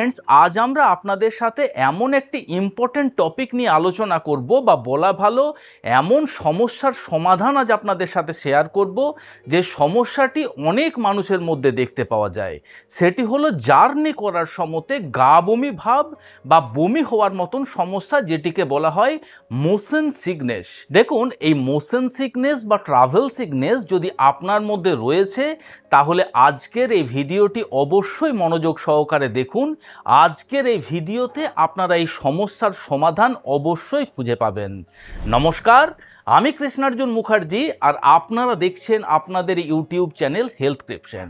Friends, আজ আমরা আপনাদের সাথে এমন একটি ইম্পর্টেন্ট টপিক নিয়ে আলোচনা করব, বা বলা ভালো এমন সমস্যার সমাধান আজ আপনাদের সাথে শেয়ার করব যে সমস্যাটি অনেক মানুষের মধ্যে দেখতে পাওয়া যায়। সেটি হলো জার্নি করার সময়তে গা বমি ভাব বা বমি হওয়ার মতন সমস্যা, যেটিকে বলা হয় মোশন সিকনেস। দেখুন, এই মোশন সিকনেস বা ট্রাভেল সিকনেস যদি আপনার মধ্যে রয়েছে, তাহলে আজকের এই ভিডিওটি অবশ্যই মনোযোগ সহকারে দেখুন। আজকের এই ভিডিওতে আপনারা এই সমস্যার সমাধান অবশ্যই খুঁজে পাবেন। নমস্কার, আমি কৃষ্ণার্জুন মুখার্জি, আর আপনারা দেখছেন আপনাদের ইউটিউব চ্যানেল হেলথক্রিপশন।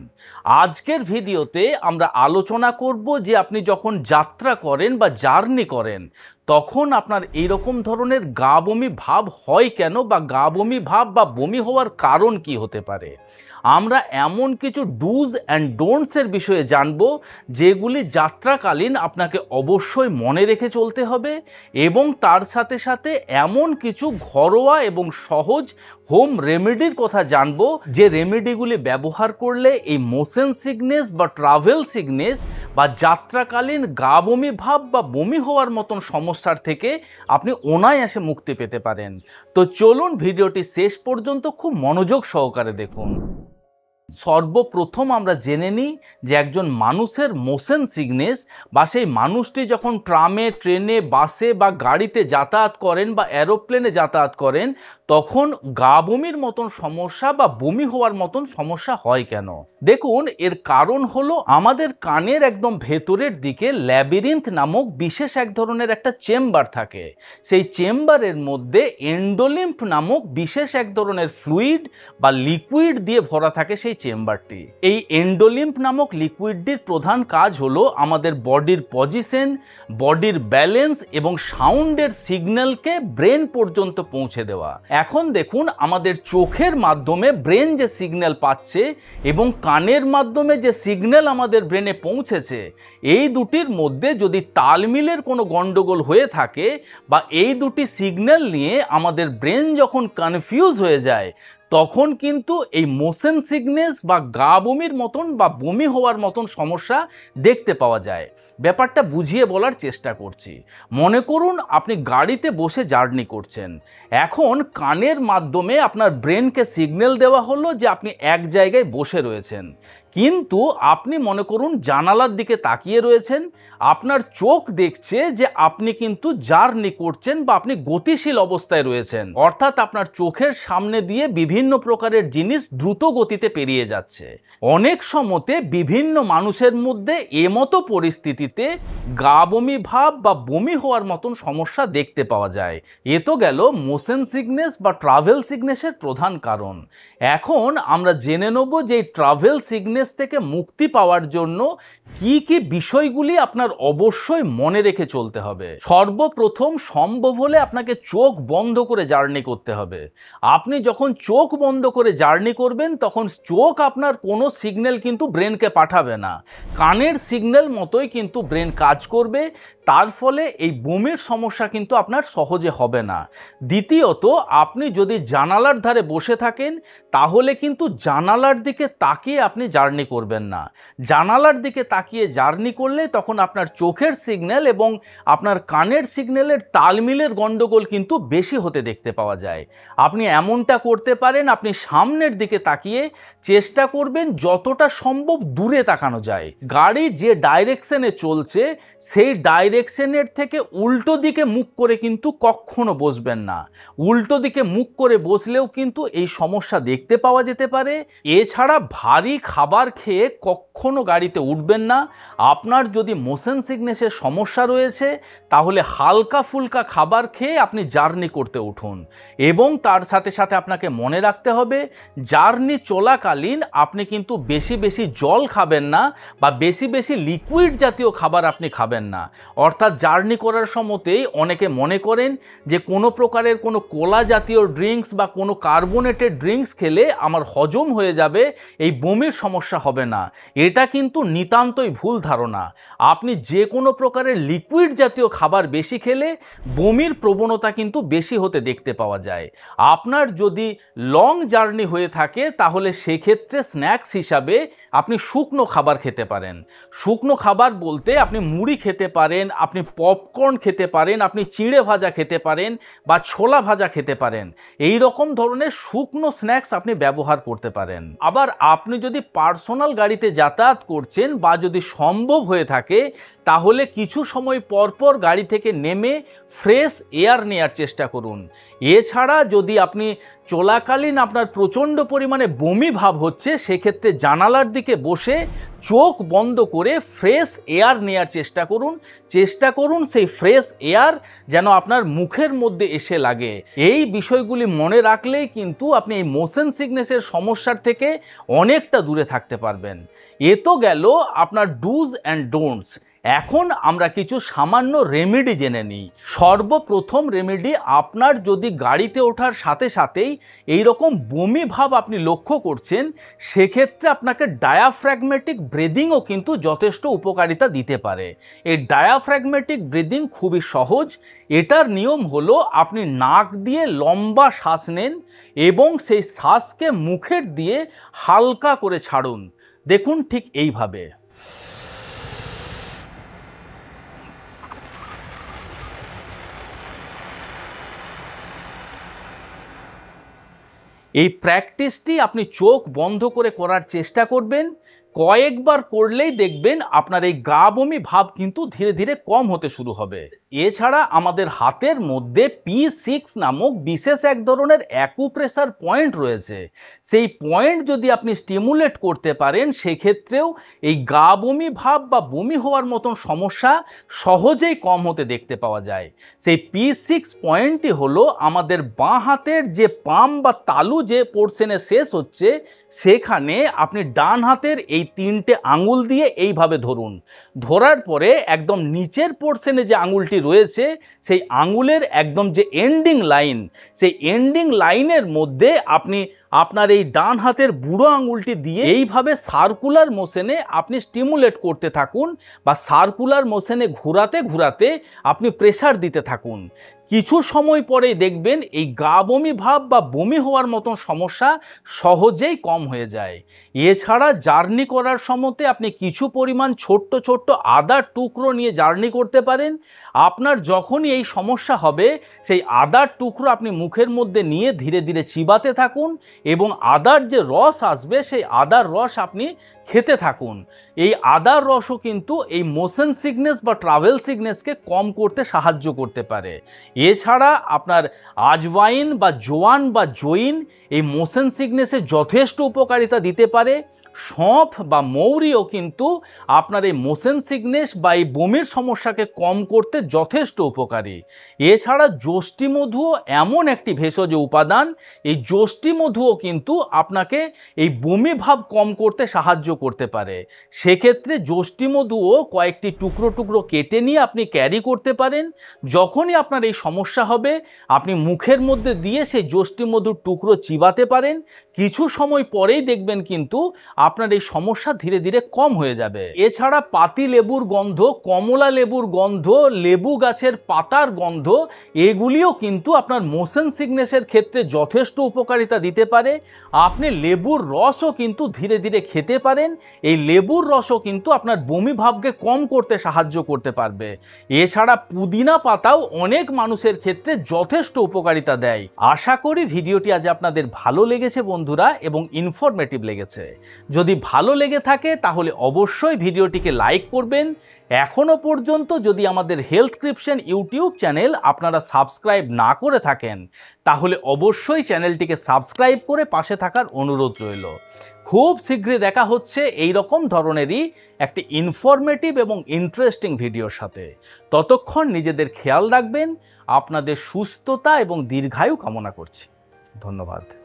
আজকের ভিডিওতে আমরা আলোচনা করব যে আপনি যখন যাত্রা করেন বা জার্নি করেন, তখন আপনার এইরকম ধরনের গা বমি ভাব হয় কেন, বা গা বমি ভাব বা বমি হওয়ার কারণ কি হতে পারে। আমরা এমন কিছু ডুজ অ্যান্ড ডোন্টসের বিষয়ে জানব, যেগুলি যাত্রাকালীন আপনাকে অবশ্যই মনে রেখে চলতে হবে, এবং তার সাথে সাথে এমন কিছু ঘরোয়া এবং সহজ হোম রেমেডির কথা জানব, যে রেমেডিগুলি ব্যবহার করলে এই মোশন সিকনেস বা ট্রাভেল সিকনেস বা যাত্রাকালীন গা বমি ভাব বা বমি হওয়ার মতন সমস্যার থেকে আপনি অনায়াসে মুক্তি পেতে পারেন। তো চলুন ভিডিওটি শেষ পর্যন্ত খুব মনোযোগ সহকারে দেখুন। সর্বপ্রথম আমরা জেনে নিই যে একজন মানুষের মোশন সিকনেস বা সেই মানুষটি যখন ট্রামে, ট্রেনে, বাসে বা গাড়িতে যাতায়াত করেন বা এরোপ্লেনে যাতায়াত করেন, তখন গা বমির মতন সমস্যা বা বমি হওয়ার মতন সমস্যা হয় কেন। দেখুন, এর কারণ হলো আমাদের কানের একদম ভেতরের দিকে ল্যাবিরিন্থ নামক বিশেষ এক ধরনের একটা চেম্বার থাকে। সেই চেম্বারের মধ্যে এন্ডোলিম্ফ নামক বিশেষ এক ধরনের ফ্লুইড বা লিকুইড দিয়ে ভরা থাকে সেই চেম্বারটি। এই এন্ডোলিম্ফ নামক লিকুইডটির প্রধান কাজ হলো আমাদের বডির পজিশন, বডির ব্যালেন্স এবং সাউন্ডের সিগন্যালকে ব্রেন পর্যন্ত পৌঁছে দেওয়া। এখন দেখুন, আমাদের চোখের মাধ্যমে ব্রেন যে সিগন্যাল পাচ্ছে এবং কানের মাধ্যমে যে সিগন্যাল আমাদের ব্রেনে পৌঁছেছে, এই দুটির মধ্যে যদি তালমিলের কোনো গন্ডগোল হয়ে থাকে বা এই দুটি সিগন্যাল নিয়ে আমাদের ব্রেন যখন কনফিউজ হয়ে যায়, তখন কিন্তু এই মোশন সিকনেস বা গা বমির মতন বা বমি হওয়ার মতন সমস্যা দেখতে পাওয়া যায়। ব্যাপারটা বুঝিয়ে বলার চেষ্টা করছি। মনে করুন আপনি গাড়িতে বসে জার্নি করছেন। এখন কানের মাধ্যমে আপনার ব্রেনকে সিগন্যাল দেওয়া হলো যে আপনি এক জায়গায় বসে রয়েছেন, কিন্তু আপনি মনে করুন জানালার দিকে তাকিয়ে রয়েছেন। আপনার চোখ দেখছে যে আপনি কিন্তু জার্নি করছেন বা আপনি গতিশীল অবস্থায় রয়েছেন, অর্থাৎ আপনার চোখের সামনে দিয়ে বিভিন্ন প্রকারের জিনিস দ্রুত গতিতে পেরিয়ে যাচ্ছে। অনেক সময়তে বিভিন্ন মানুষের মধ্যে এমতো পরিস্থিতিতে গা বমি ভাব বা বমি হওয়ার মতন সমস্যা দেখতে পাওয়া যায়। এ তো গেল মোশন সিকনেস বা ট্রাভেল সিকনেসের প্রধান কারণ। এখন আমরা জেনে নেব যে ট্রাভেল সিকনেস থেকে মুক্তি পাওয়ার জন্য কি কি বিষয়গুলি আপনার অবশ্যই মনে রেখে চলতে হবে। সর্বপ্রথম, সম্ভব হলে আপনাকে চোখ বন্ধ করে জার্নি করতে হবে। আপনি যখন চোখ বন্ধ করে জার্নি করবেন, তখন চোখ আপনার কোনো সিগন্যাল কিন্তু ব্রেনকে পাঠাবে না। কানের সিগন্যাল মতোই কিন্তু ব্রেন কাজ করবে। তার ফলে এই বমির সমস্যা কিন্তু আপনার সহজে হবে না। দ্বিতীয়ত, আপনি যদি জানালার ধারে বসে থাকেন, তাহলে কিন্তু জানালার দিকে তাকিয়ে আপনি জার্নি করবেন না। জানালার দিকে তাকিয়ে জার্নি করলে তখন আপনার চোখের সিগন্যাল এবং আপনার কানের সিগন্যালের তালমিলের গন্ডগোল কিন্তু বেশি হতে দেখতে পাওয়া যায়। আপনি এমনটা করতে পারেন, আপনি সামনের দিকে তাকিয়ে চেষ্টা করবেন যতটা সম্ভব দূরে তাকানো যায়। গাড়ি যে ডাইরেকশনে চলছে, সেই ডাইরেকশনের থেকে উল্টো দিকে মুখ করে কিন্তু কখনো বসবেন না। উল্টো দিকে মুখ করে বসলেও কিন্তু এই সমস্যা দেখতে পাওয়া যেতে পারে। এছাড়া ভারী খাবার খেয়ে কখনো গাড়িতে উঠবেন না। আপনার যদি মোশন সিকনেসের সমস্যা রয়েছে, তাহলে হালকা ফুলকা খাবার খেয়ে আপনি জার্নি করতে উঠুন। এবং তার সাথে সাথে আপনাকে মনে রাখতে হবে, জার্নি চলাকালীন আপনি কিন্তু বেশি বেশি জল খাবেন না বা বেশি বেশি লিকুইড জাতীয় খাবার আপনি খাবেন না। অর্থাৎ জার্নি করার সময়তেই অনেকে মনে করেন যে কোনো প্রকারের কোনো কোলা জাতীয় ড্রিঙ্কস বা কোনো কার্বোনেটেড ড্রিঙ্কস খেলে আমার হজম হয়ে যাবে, এই বমির সমস্যা হবে না। এটা কিন্তু নিতান্তই ভুল ধারণা। আপনি যে কোনো প্রকারের লিকুইড জাতীয় খাবার বেশি খেলে বমির প্রবণতা কিন্তু বেশি হতে দেখতে পাওয়া যায়। আপনার যদি লং জার্নি হয়ে থাকে তাহলে সেক্ষেত্রে স্ন্যাক্স হিসাবে আপনি শুকনো খাবার খেতে পারেন। শুকনো খাবার বলতে আপনি মুড়ি খেতে পারেন, আপনি পপকর্ন খেতে পারেন, আপনি চিড়ে ভাজা খেতে পারেন বা ছোলা ভাজা খেতে পারেন। এই রকম ধরনের শুকনো স্ন্যাক্স আপনি ব্যবহার করতে পারেন। আবার আপনি যদি পার্সোনাল গাড়িতে যাতায়াত করছেন বা যদি সম্ভব হয়ে থাকে তাহলে কিছু সময় পর পর গাড়ি থেকে নেমে ফ্রেশ এয়ার নেওয়ার চেষ্টা করুন। এছাড়া যদি আপনি চলাকালীন আপনার প্রচণ্ড পরিমাণে বমি ভাব হচ্ছে সেক্ষেত্রে জানালার দিকে বসে চোখ বন্ধ করে ফ্রেশ এয়ার নেওয়ার চেষ্টা করুন সেই ফ্রেশ এয়ার যেন আপনার মুখের মধ্যে এসে লাগে। এই বিষয়গুলি মনে রাখলেই কিন্তু আপনি এই মোশন সিকনেসের সমস্যার থেকে অনেকটা দূরে থাকতে পারবেন। এ তো গেল আপনার ডুজ অ্যান্ড ডোন্টস। এখন আমরা কিছু সামান্য রেমেডি জেনে নিই। সর্বপ্রথম রেমেডি, আপনার যদি গাড়িতে ওঠার সাথে সাথেই এই রকম বমি ভাব আপনি লক্ষ্য করছেন সেক্ষেত্রে আপনাকে ডায়াফ্র্যাগমেটিক ব্রিদিংও কিন্তু যথেষ্ট উপকারিতা দিতে পারে। এই ডায়াফ্র্যাগমেটিক ব্রিদিং খুবই সহজ। এটার নিয়ম হলো আপনি নাক দিয়ে লম্বা শ্বাস নেন এবং সেই শ্বাসকে মুখের দিয়ে হালকা করে ছাড়ুন। দেখুন ঠিক এইভাবে। এই প্র্যাকটিসটি আপনি চোখ বন্ধ করে করার চেষ্টা করবেন। কয়েকবার করলেই দেখবেন আপনার এই গা বমি ভাব কিন্তু ধীরে ধীরে কম হতে শুরু হবে। এছাড়া আমাদের হাতের মধ্যে P6 নামক বিশেষ এক ধরনের অ্যাকুপ্রেশার পয়েন্ট রয়েছে। সেই পয়েন্ট যদি আপনি স্টিমুলেট করতে পারেন সেক্ষেত্রেও এই গা বমি ভাব বা বমি হওয়ার মতন সমস্যা সহজেই কম হতে দেখতে পাওয়া যায়। সেই P6 পয়েন্টটি হলো আমাদের বাঁ হাতের যে পাম বা তালু যে পোর্শনে শেষ হচ্ছে সেখানে আপনি ডান হাতের এই 3টে আঙুল দিয়ে এইভাবে ধরুন। ধরার পরে একদম নিচের পোর্শনে যে আঙুলটি রয়েছে সেই আঙুলের একদম যে এন্ডিং লাইন, সেই এন্ডিং লাইনের মধ্যে আপনি আপনার এই ডান হাতের বুড়ো আঙুলটি দিয়ে এইভাবে সার্কুলার মোশনে আপনি স্টিমুলেট করতে থাকুন বা সার্কুলার মোশনে ঘোরাতে ঘোরাতে আপনি প্রেসার দিতে থাকুন। কিছু সময় পরেই দেখবেন এই গা বমি ভাব বা বমি হওয়ার মতন সমস্যা সহজেই কম হয়ে যায়। এছাড়া জার্নি করার সময়তে আপনি কিছু পরিমাণ ছোট্ট ছোট্ট আদার টুকরো নিয়ে জার্নি করতে পারেন। আপনার যখনই এই সমস্যা হবে সেই আদার টুকরো আপনি মুখের মধ্যে নিয়ে ধীরে ধীরে চিবাতে থাকুন এবং আদার যে রস আসবে সেই আদার রস আপনি খেতে থাকুন। এই আদার রসও কিন্তু এই মোশন সিকনেস বা ট্রাভেল সিকনেসকে কম করতে সাহায্য করতে পারে। এছাড়া আপনার আজওয়াইন বা জোয়ান বা জৈন এই মোশন সিকনেসে যথেষ্ট উপকারিতা দিতে পারে। সঁফ বা মৌরিও কিন্তু আপনার এই মোশন সিকনেস বা এই বমির সমস্যাকে কম করতে যথেষ্ট উপকারী। এছাড়া যষ্টিমধুও এমন একটি ভেষজ উপাদান, এই যষ্টিমধুও কিন্তু আপনাকে এই বমি ভাব কম করতে সাহায্য করতে পারে। সেক্ষেত্রে যষ্টিমধুও কয়েকটি টুকরো টুকরো কেটে নিয়ে আপনি ক্যারি করতে পারেন। যখনই আপনার এই সমস্যা হবে আপনি মুখের মধ্যে দিয়ে সেই যষ্টিমধুর টুকরো চিবাতে পারেন। কিছু সময় পরেই দেখবেন কিন্তু আপনার এই সমস্যা ধীরে ধীরে কম হয়ে যাবে। এছাড়া পাতি লেবুর গন্ধ, কমলা লেবুর গন্ধ, লেবু গাছের পাতার গন্ধ এগুলিও কিন্তু আপনার মোশন সিকনেসের ক্ষেত্রে যথেষ্ট উপকারিতা দিতে পারে। আপনি লেবুর রসও কিন্তু ধীরে ধীরে খেতে পারেন। এই লেবুর রসও কিন্তু আপনার বমি ভাবকে কম করতে সাহায্য করতে পারবে। এছাড়া পুদিনা পাতাও অনেক মানুষের ক্ষেত্রে যথেষ্ট উপকারিতা দেয়। আশা করি ভিডিওটি আজ আপনাদের ভালো লেগেছে বন্ধুরা এবং ইনফরমেটিভ লেগেছে। যদি ভালো লেগে থাকে তাহলে অবশ্যই ভিডিওটিকে লাইক করবেন। এখনো পর্যন্ত যদি আমাদের হেলথক্রিপশন ইউটিউব চ্যানেল আপনারা সাবস্ক্রাইব না করে থাকেন তাহলে অবশ্যই চ্যানেলটিকে সাবস্ক্রাইব করে পাশে থাকার অনুরোধ রইল। খুব শীঘ্রই দেখা হচ্ছে এই রকম ধরনেরই একটি ইনফরমেটিভ এবং ইন্টারেস্টিং ভিডিওর সাথে। ততক্ষণ নিজেদের খেয়াল রাখবেন। আপনাদের সুস্থতা এবং দীর্ঘায়ু কামনা করছি। ধন্যবাদ।